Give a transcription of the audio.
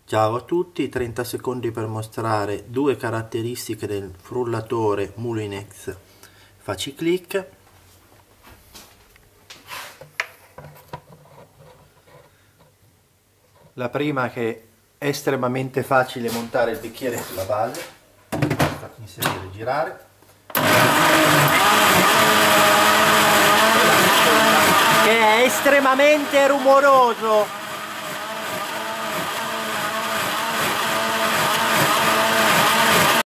Ciao a tutti, 30 secondi per mostrare due caratteristiche del frullatore Moulinex Faciclick. La prima che è estremamente facile montare il bicchiere sulla base, basta inserire e girare. Che è estremamente rumoroso.